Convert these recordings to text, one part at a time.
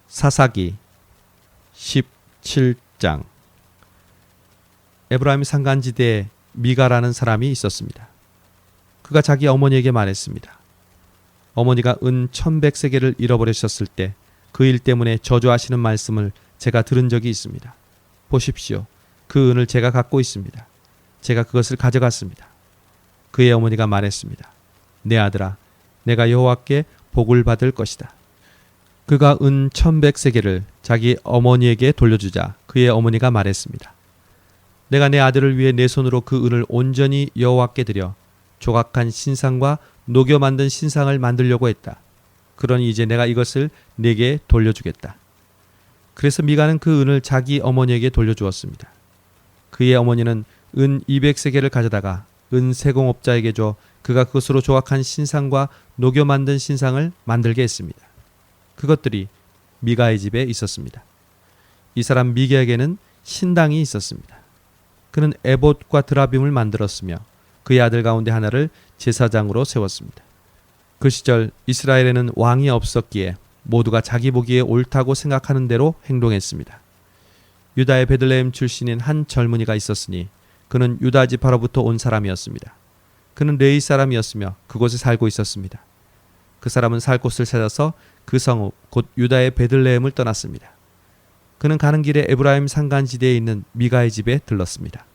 사사기 17장. 에브라임 산간지대에 미가라는 사람이 있었습니다. 그가 자기 어머니에게 말했습니다. 어머니가 은 1100세겔을 잃어버리셨을 때 그 일 때문에 저주하시는 말씀을 제가 들은 적이 있습니다. 보십시오. 그 은을 제가 갖고 있습니다. 제가 그것을 가져갔습니다. 그의 어머니가 말했습니다. 내 아들아, 내가 여호와께 복을 받을 것이다. 그가 은 1100세겔을 자기 어머니에게 돌려주자 그의 어머니가 말했습니다. 내가 내 아들을 위해 내 손으로 그 은을 온전히 여호와께 드려 조각한 신상과 녹여 만든 신상을 만들려고 했다. 그러니 이제 내가 이것을 네게 돌려주겠다. 그래서 미가는 그 은을 자기 어머니에게 돌려주었습니다. 그의 어머니는 은 200세겔을 가져다가 은 세공업자에게 줘 그가 그것으로 조각한 신상과 녹여 만든 신상을 만들게 했습니다. 그것들이 미가의 집에 있었습니다. 이 사람 미가에게는 신당이 있었습니다. 그는 에봇과 드라빔을 만들었으며 그의 아들 가운데 하나를 제사장으로 세웠습니다. 그 시절 이스라엘에는 왕이 없었기에 모두가 자기 보기에 옳다고 생각하는 대로 행동했습니다. 유다의 베들레헴 출신인 한 젊은이가 있었으니 그는 유다 지파로부터 온 사람이었습니다. 그는 레위 사람이었으며 그곳에 살고 있었습니다. 그 사람은 살 곳을 찾아서 그 성읍 곧 유다의 베들레헴을 떠났습니다. 그는 가는 길에 에브라임 산간지대에 있는 미가의 집에 들렀습니다.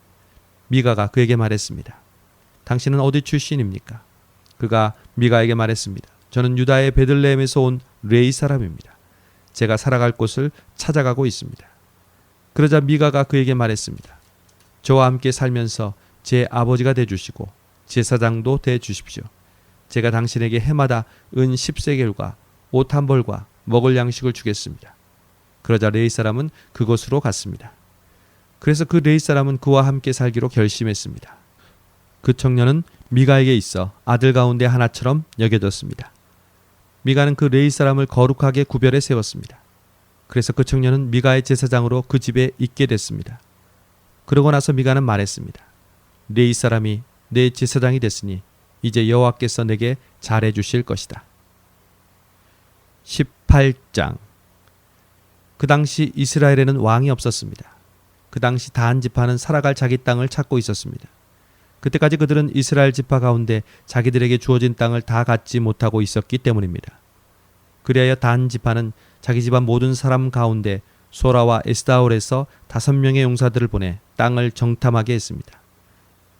미가가 그에게 말했습니다. 당신은 어디 출신입니까? 그가 미가에게 말했습니다. 저는 유다의 베들레헴에서 온 레위 사람입니다. 제가 살아갈 곳을 찾아가고 있습니다. 그러자 미가가 그에게 말했습니다. 저와 함께 살면서 제 아버지가 되주시고 제사장도 되주십시오. 제가 당신에게 해마다 은 10세겔과 옷 한 벌과 먹을 양식을 주겠습니다. 그러자 레위 사람은 그곳으로 갔습니다. 그래서 그 레위 사람은 그와 함께 살기로 결심했습니다. 그 청년은 미가에게 있어 아들 가운데 하나처럼 여겨졌습니다. 미가는 그 레위 사람을 거룩하게 구별해 세웠습니다. 그래서 그 청년은 미가의 제사장으로 그 집에 있게 됐습니다. 그러고 나서 미가는 말했습니다. 레위 사람이 내 제사장이 됐으니 이제 여호와께서 내게 잘해 주실 것이다. 18장. 그 당시 이스라엘에는 왕이 없었습니다. 그 당시 단 지파는 살아갈 자기 땅을 찾고 있었습니다. 그때까지 그들은 이스라엘 지파 가운데 자기들에게 주어진 땅을 다 갖지 못하고 있었기 때문입니다. 그리하여 단 지파는 자기 집안 모든 사람 가운데 소라와 에스다올에서 5명의 용사들을 보내 땅을 정탐하게 했습니다.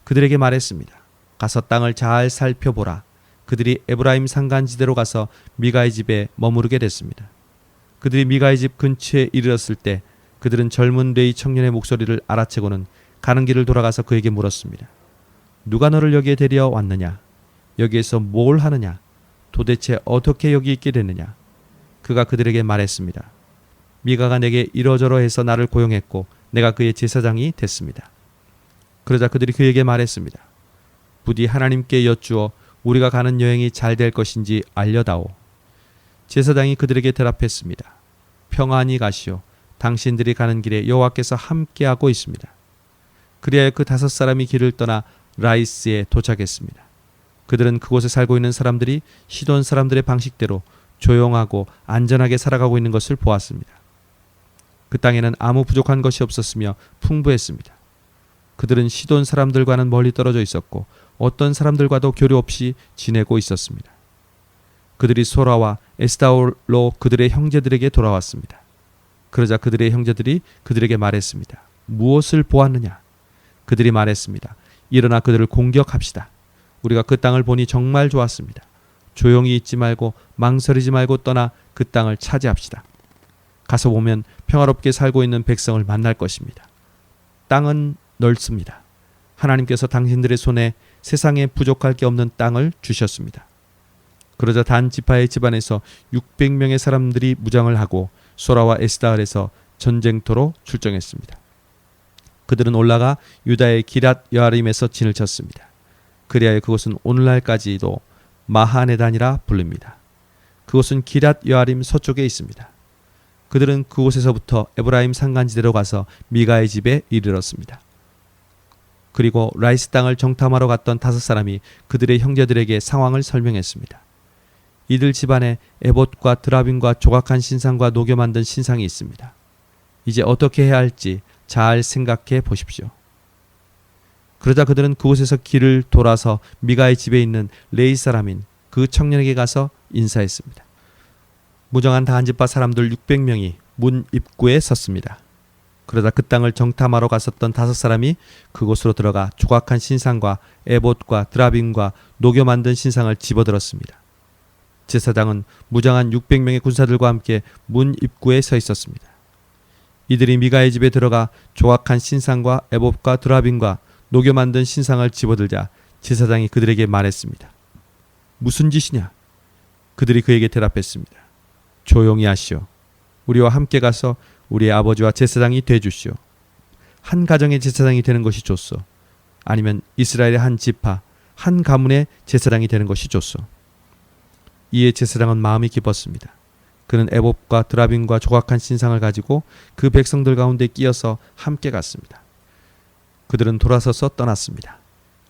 그들에게 말했습니다. 가서 땅을 잘 살펴보라. 그들이 에브라임 산간지대로 가서 미가의 집에 머무르게 됐습니다. 그들이 미가의 집 근처에 이르렀을 때 그들은 젊은 레위 청년의 목소리를 알아채고는 가는 길을 돌아가서 그에게 물었습니다. 누가 너를 여기에 데려왔느냐? 여기에서 뭘 하느냐? 도대체 어떻게 여기 있게 됐느냐? 그가 그들에게 말했습니다. 미가가 내게 이러저러해서 나를 고용했고 내가 그의 제사장이 됐습니다. 그러자 그들이 그에게 말했습니다. 부디 하나님께 여쭈어 우리가 가는 여행이 잘 될 것인지 알려다오. 제사장이 그들에게 대답했습니다. 평안히 가시오. 당신들이 가는 길에 여호와께서 함께하고 있습니다. 그리하여 그 5사람이 길을 떠나 라이스에 도착했습니다. 그들은 그곳에 살고 있는 사람들이 시돈 사람들의 방식대로 조용하고 안전하게 살아가고 있는 것을 보았습니다. 그 땅에는 아무 부족한 것이 없었으며 풍부했습니다. 그들은 시돈 사람들과는 멀리 떨어져 있었고 어떤 사람들과도 교류 없이 지내고 있었습니다. 그들이 소라와 에스다올로 그들의 형제들에게 돌아왔습니다. 그러자 그들의 형제들이 그들에게 말했습니다. 무엇을 보았느냐? 그들이 말했습니다. 일어나 그들을 공격합시다. 우리가 그 땅을 보니 정말 좋았습니다. 조용히 있지 말고 망설이지 말고 떠나 그 땅을 차지합시다. 가서 보면 평화롭게 살고 있는 백성을 만날 것입니다. 땅은 넓습니다. 하나님께서 당신들의 손에 세상에 부족할 게 없는 땅을 주셨습니다. 그러자 단 지파의 집안에서 600명의 사람들이 무장을 하고 소라와 에스다엘에서 전쟁터로 출정했습니다. 그들은 올라가 유다의 기랏 여아림에서 진을 쳤습니다. 그리하여 그곳은 오늘날까지도 마하네단이라 불립니다. 그곳은 기랏 여아림 서쪽에 있습니다. 그들은 그곳에서부터 에브라임 산간지대로 가서 미가의 집에 이르렀습니다. 그리고 라이스 땅을 정탐하러 갔던 5사람이 그들의 형제들에게 상황을 설명했습니다. 이들 집안에 에봇과 드라빔과 조각한 신상과 녹여 만든 신상이 있습니다. 이제 어떻게 해야 할지 잘 생각해 보십시오. 그러자 그들은 그곳에서 길을 돌아서 미가의 집에 있는 레위 사람인 그 청년에게 가서 인사했습니다. 무정한 다한지파 사람들 600명이 문 입구에 섰습니다. 그러다 그 땅을 정탐하러 갔었던 5사람이 그곳으로 들어가 조각한 신상과 에봇과 드라빔과 녹여 만든 신상을 집어들었습니다. 제사장은 무장한 600명의 군사들과 함께 문 입구에 서 있었습니다. 이들이 미가의 집에 들어가 조각한 신상과 에봇과 드라빔과 녹여 만든 신상을 집어들자 제사장이 그들에게 말했습니다. 무슨 짓이냐? 그들이 그에게 대답했습니다. 조용히 하시오. 우리와 함께 가서 우리의 아버지와 제사장이 되주시오. 한 가정의 제사장이 되는 것이 좋소. 아니면 이스라엘의 한 지파, 한 가문의 제사장이 되는 것이 좋소. 이에 제사장은 마음이 기뻤습니다. 그는 에봇과 드라빔과 조각한 신상을 가지고 그 백성들 가운데 끼어서 함께 갔습니다. 그들은 돌아서서 떠났습니다.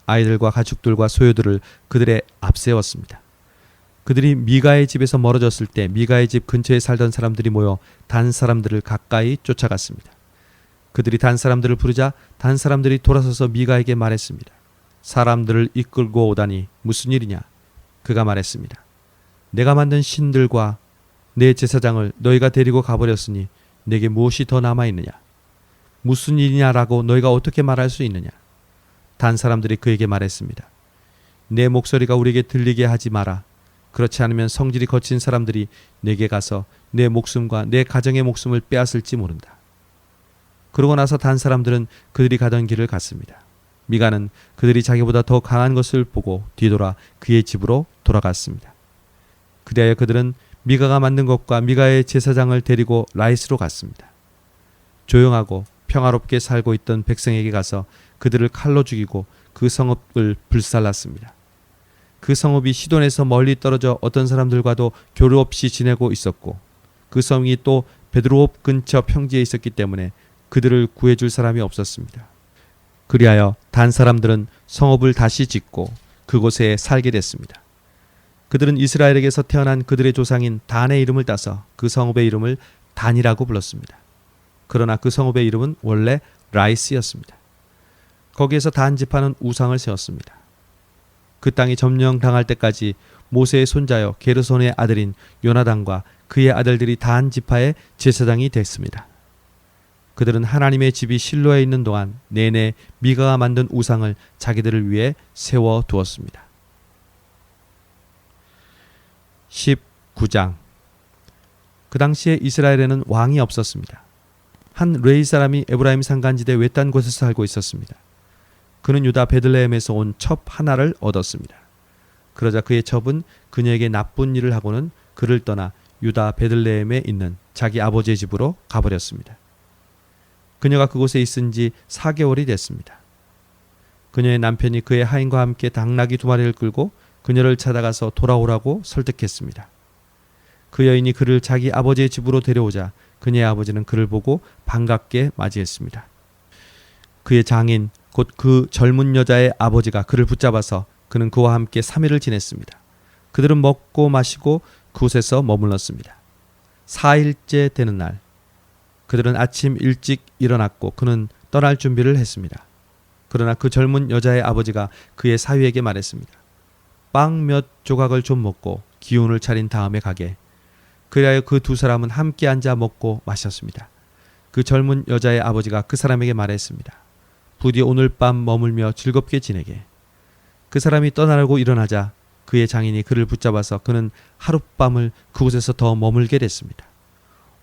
아이들과 가축들과 소유들을 그들의 앞세웠습니다. 그들이 미가의 집에서 멀어졌을 때 미가의 집 근처에 살던 사람들이 모여 단 사람들을 가까이 쫓아갔습니다. 그들이 단 사람들을 부르자 단 사람들이 돌아서서 미가에게 말했습니다. 사람들을 이끌고 오다니 무슨 일이냐? 그가 말했습니다. 내가 만든 신들과 내 제사장을 너희가 데리고 가버렸으니 내게 무엇이 더 남아있느냐? 무슨 일이냐라고 너희가 어떻게 말할 수 있느냐? 단 사람들이 그에게 말했습니다. 내 목소리가 우리에게 들리게 하지 마라. 그렇지 않으면 성질이 거친 사람들이 내게 가서 내 목숨과 내 가정의 목숨을 빼앗을지 모른다. 그러고 나서 단 사람들은 그들이 가던 길을 갔습니다. 미가는 그들이 자기보다 더 강한 것을 보고 뒤돌아 그의 집으로 돌아갔습니다. 그리하여 그들은 미가가 만든 것과 미가의 제사장을 데리고 라이스로 갔습니다. 조용하고 평화롭게 살고 있던 백성에게 가서 그들을 칼로 죽이고 그 성읍을 불살랐습니다. 그 성읍이 시돈에서 멀리 떨어져 어떤 사람들과도 교류 없이 지내고 있었고 그 성이 또 베드로옵 근처 평지에 있었기 때문에 그들을 구해줄 사람이 없었습니다. 그리하여 단 사람들은 성읍을 다시 짓고 그곳에 살게 됐습니다. 그들은 이스라엘에게서 태어난 그들의 조상인 단의 이름을 따서 그 성읍의 이름을 단이라고 불렀습니다. 그러나 그 성읍의 이름은 원래 라이스였습니다. 거기에서 단 지파는 우상을 세웠습니다. 그 땅이 점령당할 때까지 모세의 손자여 게르손의 아들인 요나단과 그의 아들들이 단 지파의 제사장이 됐습니다. 그들은 하나님의 집이 실로에 있는 동안 내내 미가가 만든 우상을 자기들을 위해 세워두었습니다. 19장. 그 당시에 이스라엘에는 왕이 없었습니다. 한 레위 사람이 에브라임 산간지대 외딴 곳에서 살고 있었습니다. 그는 유다 베들레헴에서 온 첩 하나를 얻었습니다. 그러자 그의 첩은 그녀에게 나쁜 일을 하고는 그를 떠나 유다 베들레헴에 있는 자기 아버지의 집으로 가버렸습니다. 그녀가 그곳에 있은 지 4개월이 됐습니다. 그녀의 남편이 그의 하인과 함께 당나귀 2마리를 끌고 그녀를 찾아가서 돌아오라고 설득했습니다. 그 여인이 그를 자기 아버지의 집으로 데려오자 그녀의 아버지는 그를 보고 반갑게 맞이했습니다. 그의 장인 곧 그 젊은 여자의 아버지가 그를 붙잡아서 그는 그와 함께 3일을 지냈습니다. 그들은 먹고 마시고 그곳에서 머물렀습니다. 4일째 되는 날 그들은 아침 일찍 일어났고 그는 떠날 준비를 했습니다. 그러나 그 젊은 여자의 아버지가 그의 사위에게 말했습니다. 빵 몇 조각을 좀 먹고 기운을 차린 다음에 가게. 그리하여 그 2사람은 함께 앉아 먹고 마셨습니다. 그 젊은 여자의 아버지가 그 사람에게 말했습니다. 부디 오늘 밤 머물며 즐겁게 지내게. 그 사람이 떠나려고 일어나자 그의 장인이 그를 붙잡아서 그는 하룻밤을 그곳에서 더 머물게 됐습니다.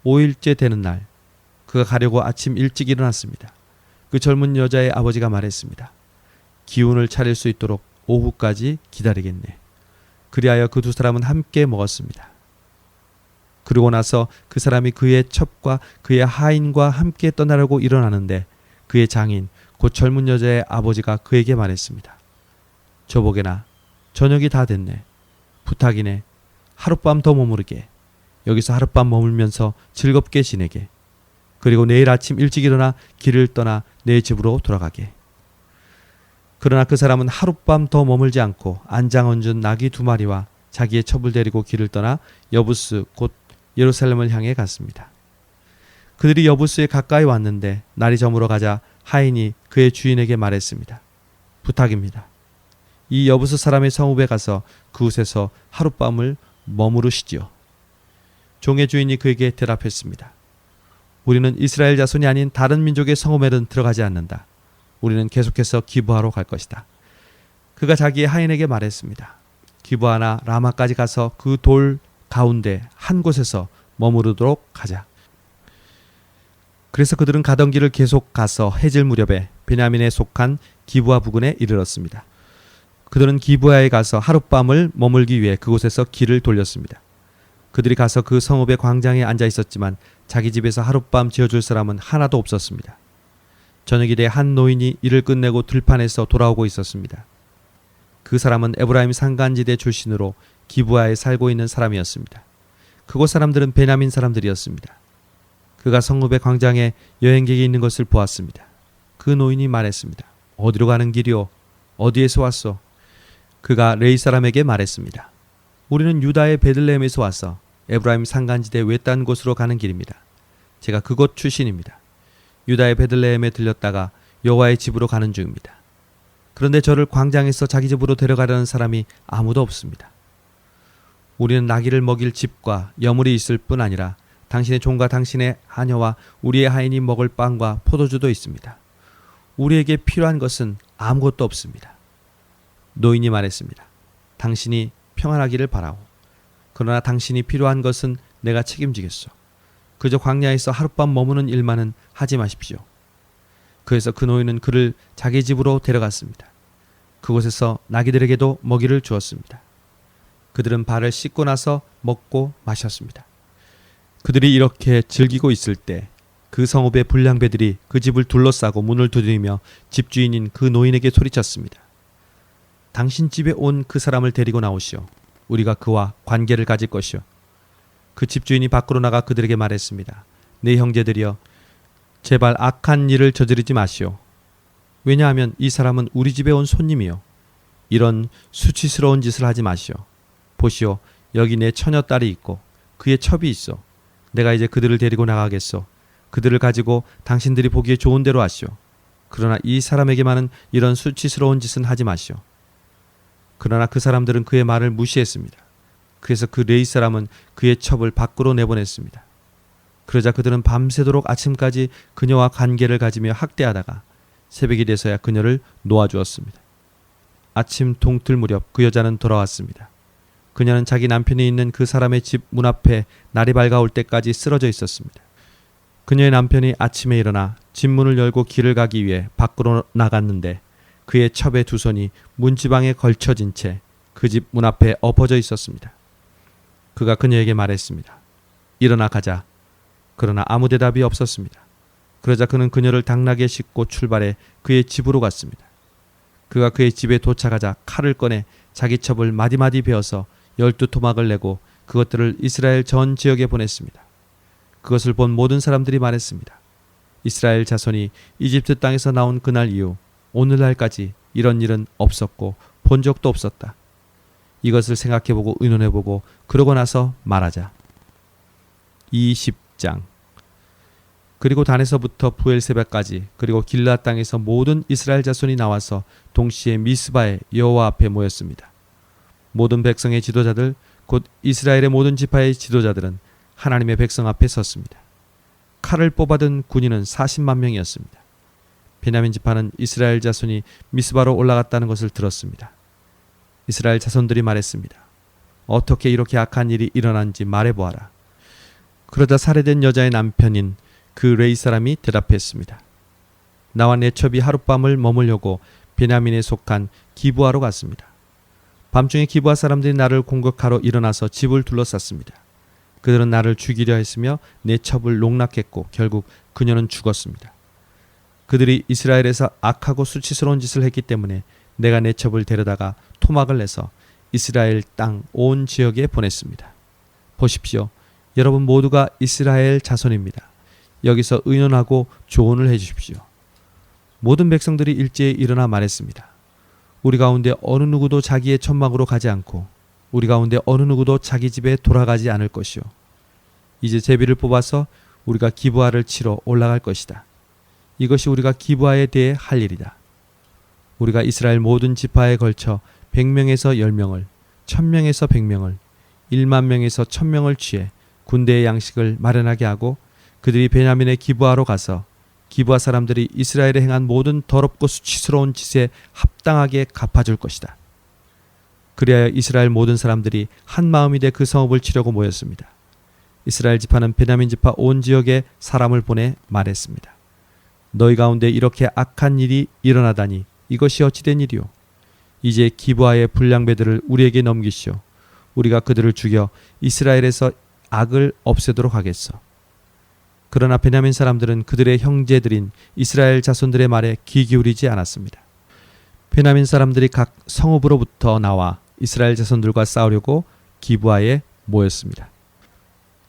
5일째 되는 날 그가 가려고 아침 일찍 일어났습니다. 그 젊은 여자의 아버지가 말했습니다. 기운을 차릴 수 있도록 오후까지 기다리겠네. 그리하여 그 2사람은 함께 먹었습니다. 그러고 나서 그 사람이 그의 첩과 그의 하인과 함께 떠나려고 일어나는데 그의 장인 곧 젊은 여자의 아버지가 그에게 말했습니다. 저보게나 저녁이 다 됐네. 부탁이네. 하룻밤 더 머무르게. 여기서 하룻밤 머물면서 즐겁게 지내게. 그리고 내일 아침 일찍 일어나 길을 떠나 내 집으로 돌아가게. 그러나 그 사람은 하룻밤 더 머물지 않고 안장 얹은 나귀 2마리와 자기의 첩을 데리고 길을 떠나 여부스 곧 예루살렘을 향해 갔습니다. 그들이 여부스에 가까이 왔는데 날이 저물어 가자 하인이 그의 주인에게 말했습니다. 부탁입니다. 이 여부스 사람의 성읍에 가서 그곳에서 하룻밤을 머무르시지요. 종의 주인이 그에게 대답했습니다. 우리는 이스라엘 자손이 아닌 다른 민족의 성읍에는 들어가지 않는다. 우리는 계속해서 기브아로 갈 것이다. 그가 자기의 하인에게 말했습니다. 기브아나 라마까지 가서 그 돌 가운데 한 곳에서 머무르도록 하자. 그래서 그들은 가던 길을 계속 가서 해질 무렵에 베냐민에 속한 기브아 부근에 이르렀습니다. 그들은 기브아에 가서 하룻밤을 머물기 위해 그곳에서 길을 돌렸습니다. 그들이 가서 그 성읍의 광장에 앉아 있었지만 자기 집에서 하룻밤 지어줄 사람은 하나도 없었습니다. 저녁이 돼 한 노인이 일을 끝내고 들판에서 돌아오고 있었습니다. 그 사람은 에브라임 산간지대 출신으로 기브아에 살고 있는 사람이었습니다. 그곳 사람들은 베냐민 사람들이었습니다. 그가 성읍의 광장에 여행객이 있는 것을 보았습니다. 그 노인이 말했습니다. 어디로 가는 길이오? 어디에서 왔소? 그가 레이 사람에게 말했습니다. 우리는 유다의 베들레헴에서 와서 에브라임 산간지대 외딴 곳으로 가는 길입니다. 제가 그곳 출신입니다. 유다의 베들레헴에 들렸다가 여호와의 집으로 가는 중입니다. 그런데 저를 광장에서 자기 집으로 데려가려는 사람이 아무도 없습니다. 우리는 나귀를 먹일 집과 여물이 있을 뿐 아니라 당신의 종과 당신의 하녀와 우리의 하인이 먹을 빵과 포도주도 있습니다. 우리에게 필요한 것은 아무것도 없습니다. 노인이 말했습니다. 당신이 평안하기를 바라오. 그러나 당신이 필요한 것은 내가 책임지겠소. 그저 광야에서 하룻밤 머무는 일만은 하지 마십시오. 그래서 그 노인은 그를 자기 집으로 데려갔습니다. 그곳에서 나귀들에게도 먹이를 주었습니다. 그들은 발을 씻고 나서 먹고 마셨습니다. 그들이 이렇게 즐기고 있을 때 그 성읍의 불량배들이 그 집을 둘러싸고 문을 두드리며 집주인인 그 노인에게 소리쳤습니다. 당신 집에 온 그 사람을 데리고 나오시오. 우리가 그와 관계를 가질 것이오. 그 집주인이 밖으로 나가 그들에게 말했습니다. 내 형제들이여, 제발 악한 일을 저지르지 마시오. 왜냐하면 이 사람은 우리 집에 온 손님이요. 이런 수치스러운 짓을 하지 마시오. 보시오, 여기 내 처녀딸이 있고 그의 첩이 있어. 내가 이제 그들을 데리고 나가겠소. 그들을 가지고 당신들이 보기에 좋은 대로 하시오. 그러나 이 사람에게만은 이런 수치스러운 짓은 하지 마시오. 그러나 그 사람들은 그의 말을 무시했습니다. 그래서 그 레이 사람은 그의 첩을 밖으로 내보냈습니다. 그러자 그들은 밤새도록 아침까지 그녀와 관계를 가지며 학대하다가 새벽이 돼서야 그녀를 놓아주었습니다. 아침 동틀 무렵 그 여자는 돌아왔습니다. 그녀는 자기 남편이 있는 그 사람의 집 문 앞에 날이 밝아올 때까지 쓰러져 있었습니다. 그녀의 남편이 아침에 일어나 집 문을 열고 길을 가기 위해 밖으로 나갔는데 그의 첩의 두 손이 문지방에 걸쳐진 채 그 집 문 앞에 엎어져 있었습니다. 그가 그녀에게 말했습니다. 일어나 가자. 그러나 아무 대답이 없었습니다. 그러자 그는 그녀를 당나귀에 싣고 출발해 그의 집으로 갔습니다. 그가 그의 집에 도착하자 칼을 꺼내 자기 첩을 마디마디 베어서 12토막을 내고 그것들을 이스라엘 전 지역에 보냈습니다. 그것을 본 모든 사람들이 말했습니다. 이스라엘 자손이 이집트 땅에서 나온 그날 이후 오늘날까지 이런 일은 없었고 본 적도 없었다. 이것을 생각해보고 의논해보고 그러고 나서 말하자. 20장. 그리고 단에서부터 부엘세바까지 그리고 길르앗 땅에서 모든 이스라엘 자손이 나와서 동시에 미스바에 여호와 앞에 모였습니다. 모든 백성의 지도자들 곧 이스라엘의 모든 지파의 지도자들은 하나님의 백성 앞에 섰습니다. 칼을 뽑아든 군인은 40만 명이었습니다. 베냐민 지파는 이스라엘 자손이 미스바로 올라갔다는 것을 들었습니다. 이스라엘 자손들이 말했습니다. 어떻게 이렇게 악한 일이 일어난지 말해보아라. 그러자 살해된 여자의 남편인 그 레이 사람이 대답했습니다. 나와 내 첩이 하룻밤을 머물려고 베냐민에 속한 기브아로 갔습니다. 밤중에 기브아 사람들이 나를 공격하러 일어나서 집을 둘러쌌습니다. 그들은 나를 죽이려 했으며 내 첩을 농락했고 결국 그녀는 죽었습니다. 그들이 이스라엘에서 악하고 수치스러운 짓을 했기 때문에 내가 내 첩을 데려다가 토막을 내서 이스라엘 땅 온 지역에 보냈습니다. 보십시오. 여러분 모두가 이스라엘 자손입니다. 여기서 의논하고 조언을 해주십시오. 모든 백성들이 일제히 일어나 말했습니다. 우리 가운데 어느 누구도 자기의 천막으로 가지 않고 우리 가운데 어느 누구도 자기 집에 돌아가지 않을 것이요. 이제 제비를 뽑아서 우리가 기브아를 치러 올라갈 것이다. 이것이 우리가 기브아에 대해 할 일이다. 우리가 이스라엘 모든 지파에 걸쳐 100명에서 10명을, 1000명에서 100명을, 1만 명에서 1000명을 취해 군대의 양식을 마련하게 하고 그들이 베냐민의 기브아로 가서 기브아 사람들이 이스라엘에 행한 모든 더럽고 수치스러운 짓에 합당하게 갚아줄 것이다. 그리하여 이스라엘 모든 사람들이 한 마음이 돼 그 성읍을 치려고 모였습니다. 이스라엘 지파는 베냐민 지파 온 지역에 사람을 보내 말했습니다. 너희 가운데 이렇게 악한 일이 일어나다니 이것이 어찌된 일이오. 이제 기브아의 불량배들을 우리에게 넘기시오. 우리가 그들을 죽여 이스라엘에서 악을 없애도록 하겠소. 그러나 베냐민 사람들은 그들의 형제들인 이스라엘 자손들의 말에 귀 기울이지 않았습니다. 베냐민 사람들이 각 성읍으로부터 나와 이스라엘 자손들과 싸우려고 기브아에 모였습니다.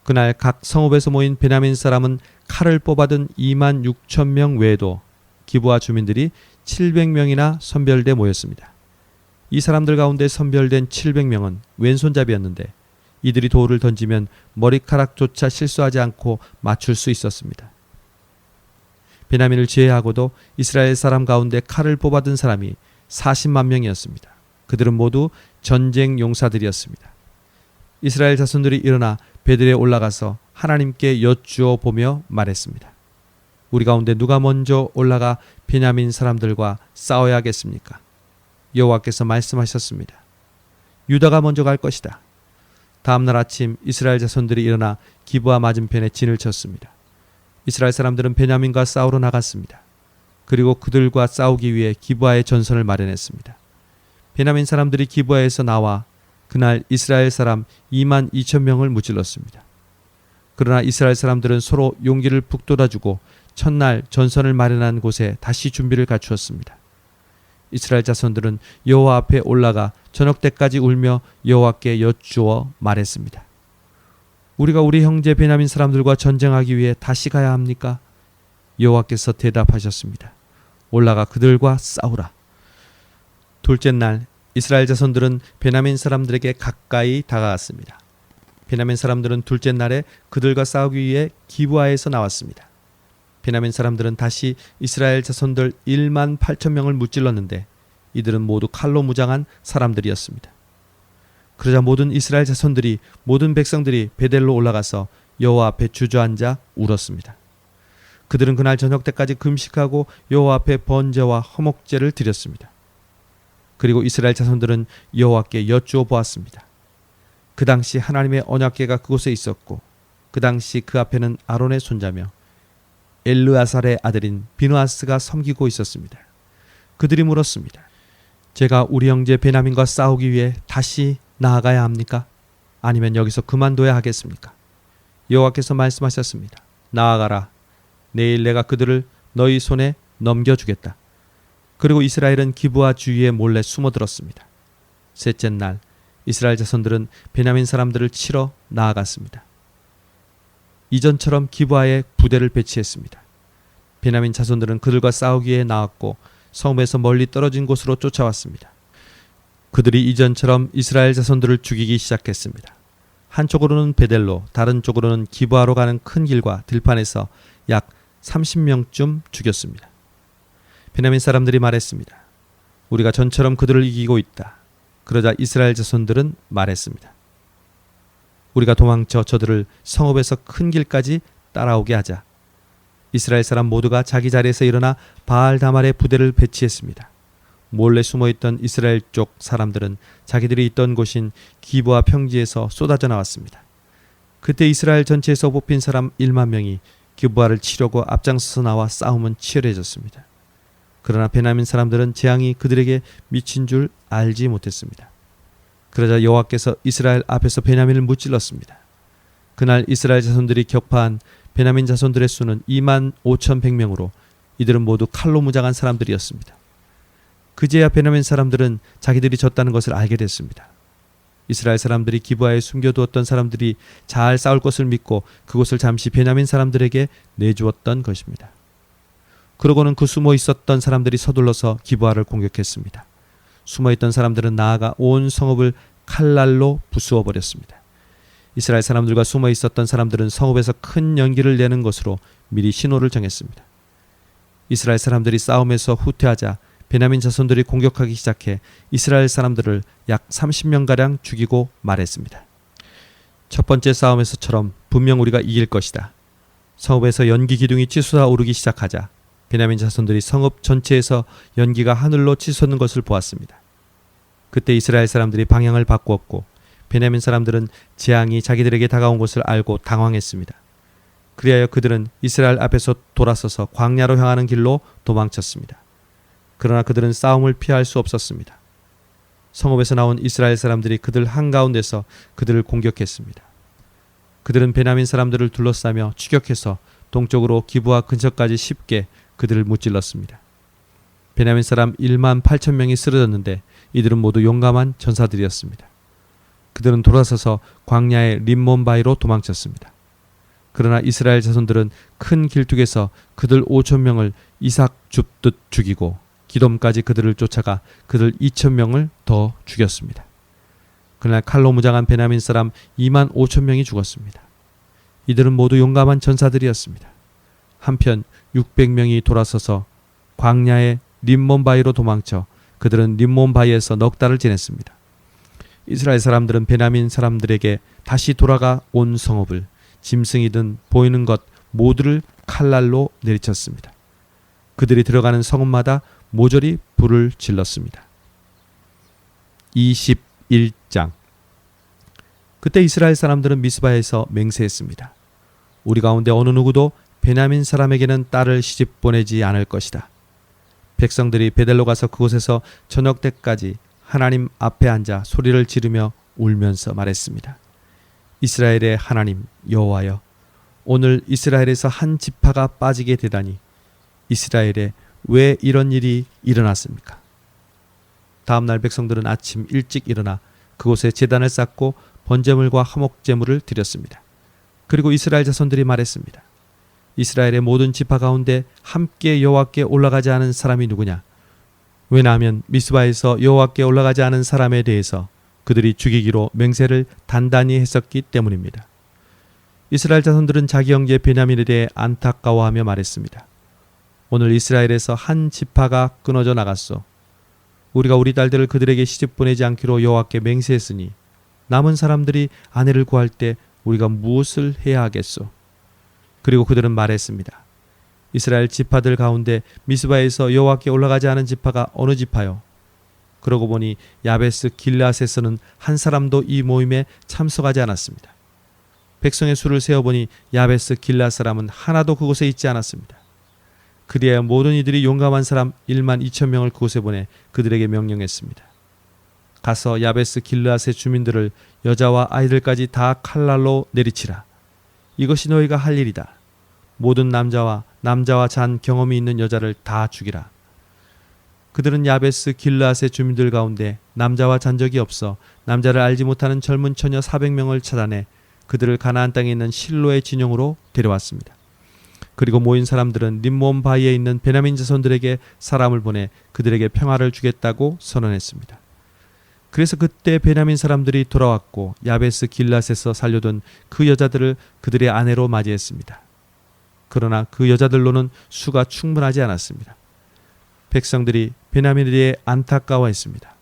그날 각 성읍에서 모인 베냐민 사람은 칼을 뽑아든 2만 6천 명 외에도 기브아 주민들이 700명이나 선별돼 모였습니다. 이 사람들 가운데 선별된 700명은 왼손잡이였는데 이들이 돌을 던지면 머리카락조차 실수하지 않고 맞출 수 있었습니다. 베냐민을 제외하고도 이스라엘 사람 가운데 칼을 뽑아든 사람이 40만 명이었습니다. 그들은 모두 전쟁 용사들이었습니다. 이스라엘 자손들이 일어나 베들에 올라가서 하나님께 여쭈어 보며 말했습니다. 우리 가운데 누가 먼저 올라가 베냐민 사람들과 싸워야겠습니까? 여호와께서 말씀하셨습니다. 유다가 먼저 갈 것이다. 다음날 아침 이스라엘 자손들이 일어나 기브아 맞은편에 진을 쳤습니다. 이스라엘 사람들은 베냐민과 싸우러 나갔습니다. 그리고 그들과 싸우기 위해 기브아의 전선을 마련했습니다. 베냐민 사람들이 기브아에서 나와 그날 이스라엘 사람 2만 2천 명을 무찔렀습니다. 그러나 이스라엘 사람들은 서로 용기를 북돋아주고 첫날 전선을 마련한 곳에 다시 준비를 갖추었습니다. 이스라엘 자손들은 여호와 앞에 올라가 저녁 때까지 울며 여호와께 여쭈어 말했습니다. 우리가 우리 형제 베냐민 사람들과 전쟁하기 위해 다시 가야 합니까? 여호와께서 대답하셨습니다. 올라가 그들과 싸우라. 둘째 날 이스라엘 자손들은 베냐민 사람들에게 가까이 다가갔습니다. 베냐민 사람들은 둘째 날에 그들과 싸우기 위해 기브아에서 나왔습니다. 베냐민 사람들은 다시 이스라엘 자손들 1만 8천 명을 무찔렀는데 이들은 모두 칼로 무장한 사람들이었습니다. 그러자 모든 이스라엘 자손들이 모든 백성들이 베델로 올라가서 여호와 앞에 주저앉아 울었습니다. 그들은 그날 저녁 때까지 금식하고 여호와 앞에 번제와 화목제를 드렸습니다. 그리고 이스라엘 자손들은 여호와께 여쭈어 보았습니다. 그 당시 하나님의 언약궤가 그곳에 있었고 그 당시 그 앞에는 아론의 손자며 엘르아살의 아들인 비느하스가 섬기고 있었습니다. 그들이 물었습니다. 제가 우리 형제 베냐민과 싸우기 위해 다시 나아가야 합니까? 아니면 여기서 그만둬야 하겠습니까? 여호와께서 말씀하셨습니다. 나아가라. 내일 내가 그들을 너희 손에 넘겨주겠다. 그리고 이스라엘은 기브아 주위에 몰래 숨어들었습니다. 셋째 날 이스라엘 자손들은 베냐민 사람들을 치러 나아갔습니다. 이전처럼 기브아에 부대를 배치했습니다. 베냐민 자손들은 그들과 싸우기 위해 나왔고 성읍에서 멀리 떨어진 곳으로 쫓아왔습니다. 그들이 이전처럼 이스라엘 자손들을 죽이기 시작했습니다. 한쪽으로는 베델로, 다른 쪽으로는 기브아로 가는 큰 길과 들판에서 약 30명쯤 죽였습니다. 베냐민 사람들이 말했습니다. 우리가 전처럼 그들을 이기고 있다. 그러자 이스라엘 자손들은 말했습니다. 우리가 도망쳐 저들을 성읍에서 큰 길까지 따라오게 하자. 이스라엘 사람 모두가 자기 자리에서 일어나 바알 다말에 부대를 배치했습니다. 몰래 숨어있던 이스라엘 쪽 사람들은 자기들이 있던 곳인 기브아 평지에서 쏟아져 나왔습니다. 그때 이스라엘 전체에서 뽑힌 사람 1만 명이 기브아를 치려고 앞장서서 나와 싸움은 치열해졌습니다. 그러나 베냐민 사람들은 재앙이 그들에게 미친 줄 알지 못했습니다. 그러자 여호와께서 이스라엘 앞에서 베냐민을 무찔렀습니다. 그날 이스라엘 자손들이 격파한 베냐민 자손들의 수는 2만 5,100명으로 이들은 모두 칼로 무장한 사람들이었습니다. 그제야 베냐민 사람들은 자기들이 졌다는 것을 알게 됐습니다. 이스라엘 사람들이 기브아에 숨겨두었던 사람들이 잘 싸울 것을 믿고 그곳을 잠시 베냐민 사람들에게 내주었던 것입니다. 그러고는 그 숨어 있었던 사람들이 서둘러서 기브아를 공격했습니다. 숨어있던 사람들은 나아가 온 성읍을 칼날로 부수어 버렸습니다. 이스라엘 사람들과 숨어 있었던 사람들은 성읍에서 큰 연기를 내는 것으로 미리 신호를 정했습니다. 이스라엘 사람들이 싸움에서 후퇴하자 베냐민 자손들이 공격하기 시작해 이스라엘 사람들을 약 30명가량 죽이고 말했습니다. 첫 번째 싸움에서처럼 분명 우리가 이길 것이다. 성읍에서 연기 기둥이 치솟아 오르기 시작하자 베냐민 자손들이 성읍 전체에서 연기가 하늘로 치솟는 것을 보았습니다. 그때 이스라엘 사람들이 방향을 바꾸었고 베냐민 사람들은 재앙이 자기들에게 다가온 것을 알고 당황했습니다. 그리하여 그들은 이스라엘 앞에서 돌아서서 광야로 향하는 길로 도망쳤습니다. 그러나 그들은 싸움을 피할 수 없었습니다. 성읍에서 나온 이스라엘 사람들이 그들 한가운데서 그들을 공격했습니다. 그들은 베냐민 사람들을 둘러싸며 추격해서 동쪽으로 기브아 근처까지 쉽게 그들을 무찔렀습니다. 베냐민 사람 1만 8천 명이 쓰러졌는데 이들은 모두 용감한 전사들이었습니다. 그들은 돌아서서 광야의 림몬바이로 도망쳤습니다. 그러나 이스라엘 자손들은 큰 길쭉에서 그들 5천 명을 이삭 줍듯 죽이고 기돔까지 그들을 쫓아가 그들 2천 명을 더 죽였습니다. 그날 칼로 무장한 베냐민 사람 2만 5천 명이 죽었습니다. 이들은 모두 용감한 전사들이었습니다. 한편 600명이 돌아서서 광야의 림몬바이로 도망쳐 그들은 림몬바이에서 넉 달을 지냈습니다. 이스라엘 사람들은 베냐민 사람들에게 다시 돌아가 온 성읍을 짐승이든 보이는 것 모두를 칼날로 내리쳤습니다. 그들이 들어가는 성읍마다 모조리 불을 질렀습니다. 21장. 그때 이스라엘 사람들은 미스바에서 맹세했습니다. 우리 가운데 어느 누구도 베냐민 사람에게는 딸을 시집 보내지 않을 것이다. 백성들이 베델로 가서 그곳에서 저녁 때까지 하나님 앞에 앉아 소리를 지르며 울면서 말했습니다. 이스라엘의 하나님 여호와여, 오늘 이스라엘에서 한 지파가 빠지게 되다니 이스라엘에 왜 이런 일이 일어났습니까? 다음 날 백성들은 아침 일찍 일어나 그곳에 제단을 쌓고 번제물과 화목제물을 드렸습니다. 그리고 이스라엘 자손들이 말했습니다. 이스라엘의 모든 지파 가운데 함께 여호와께 올라가지 않은 사람이 누구냐? 왜냐하면 미스바에서 여호와께 올라가지 않은 사람에 대해서 그들이 죽이기로 맹세를 단단히 했었기 때문입니다. 이스라엘 자손들은 자기 형제 베냐민에 대해 안타까워하며 말했습니다. 오늘 이스라엘에서 한 지파가 끊어져 나갔소. 우리가 우리 딸들을 그들에게 시집 보내지 않기로 여호와께 맹세했으니 남은 사람들이 아내를 구할 때 우리가 무엇을 해야 하겠소? 그리고 그들은 말했습니다. 이스라엘 지파들 가운데 미스바에서 여호와께 올라가지 않은 지파가 어느 지파요? 그러고 보니 야베스 길앗에서는 한 사람도 이 모임에 참석하지 않았습니다. 백성의 수를 세어보니 야베스 길앗 사람은 하나도 그곳에 있지 않았습니다. 그리하여 모든 이들이 용감한 사람 1만 2천 명을 그곳에 보내 그들에게 명령했습니다. 가서 야베스 길앗의 주민들을 여자와 아이들까지 다 칼날로 내리치라. 이것이 너희가 할 일이다. 모든 남자와 잔 경험이 있는 여자를 다 죽이라. 그들은 야베스 길앗의 주민들 가운데 남자와 잔 적이 없어 남자를 알지 못하는 젊은 처녀 400명을 찾아내 그들을 가나안 땅에 있는 실로의 진영으로 데려왔습니다. 그리고 모인 사람들은 림몬 바위에 있는 베냐민 자손들에게 사람을 보내 그들에게 평화를 주겠다고 선언했습니다. 그래서 그때 베냐민 사람들이 돌아왔고 야베스 길앗에서 살려둔 그 여자들을 그들의 아내로 맞이했습니다. 그러나 그 여자들로는 수가 충분하지 않았습니다. 백성들이 베냐민에 대해 안타까워했습니다.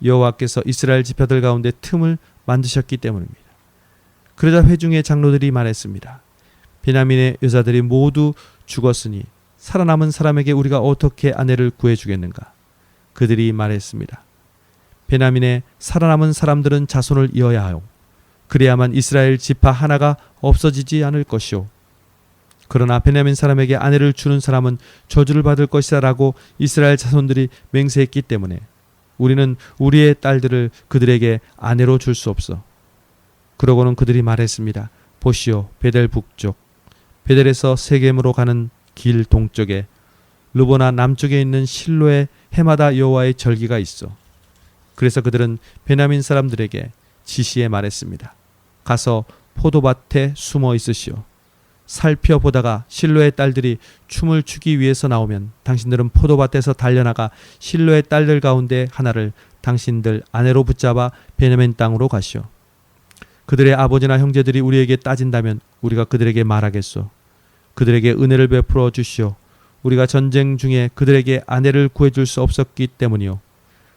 여호와께서 이스라엘 지파들 가운데 틈을 만드셨기 때문입니다. 그러자 회중의 장로들이 말했습니다. 베냐민의 여자들이 모두 죽었으니 살아남은 사람에게 우리가 어떻게 아내를 구해주겠는가? 그들이 말했습니다. 베냐민의 살아남은 사람들은 자손을 이어야 하오. 그래야만 이스라엘 지파 하나가 없어지지 않을 것이오. 그러나 베냐민 사람에게 아내를 주는 사람은 저주를 받을 것이다 라고 이스라엘 자손들이 맹세했기 때문에 우리는 우리의 딸들을 그들에게 아내로 줄 수 없어. 그러고는 그들이 말했습니다. 보시오, 베델 북쪽, 베델에서 세겜으로 가는 길 동쪽에 르보나 남쪽에 있는 실로의 해마다 여호와의 절기가 있어. 그래서 그들은 베냐민 사람들에게 지시해 말했습니다. 가서 포도밭에 숨어 있으시오. 살펴보다가 실로의 딸들이 춤을 추기 위해서 나오면 당신들은 포도밭에서 달려나가 실로의 딸들 가운데 하나를 당신들 아내로 붙잡아 베냐민 땅으로 가시오. 그들의 아버지나 형제들이 우리에게 따진다면 우리가 그들에게 말하겠소. 그들에게 은혜를 베풀어 주시오. 우리가 전쟁 중에 그들에게 아내를 구해줄 수 없었기 때문이요.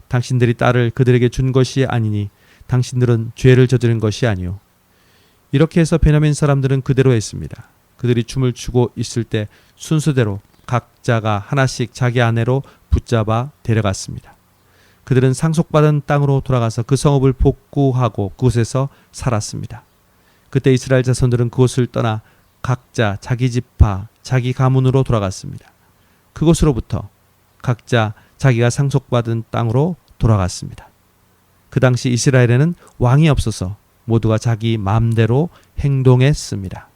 당신들이 딸을 그들에게 준 것이 아니니 당신들은 죄를 저지른 것이 아니요. 이렇게 해서 베냐민 사람들은 그대로 했습니다. 그들이 춤을 추고 있을 때 순서대로 각자가 하나씩 자기 아내로 붙잡아 데려갔습니다. 그들은 상속받은 땅으로 돌아가서 그 성읍을 복구하고 그곳에서 살았습니다. 그때 이스라엘 자손들은 그곳을 떠나 각자 자기 지파, 자기 가문으로 돌아갔습니다. 그곳으로부터 각자 자기가 상속받은 땅으로 돌아갔습니다. 그 당시 이스라엘에는 왕이 없어서 모두가 자기 마음대로 행동했습니다.